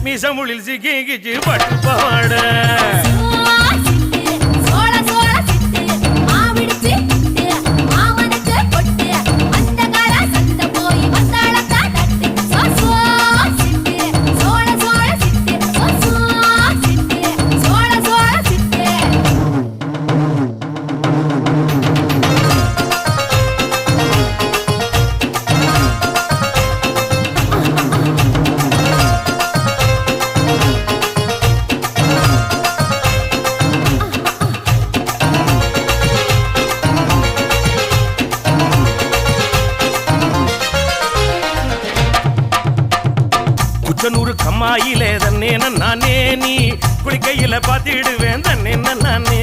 மீசமுளில் சிக்கிச்சு பட்டு பாட குச்சனூரு கம்மாயிலே தன்னே நானே நீ குளிக்கையில பாத்திடுவேன் தன்னே நானே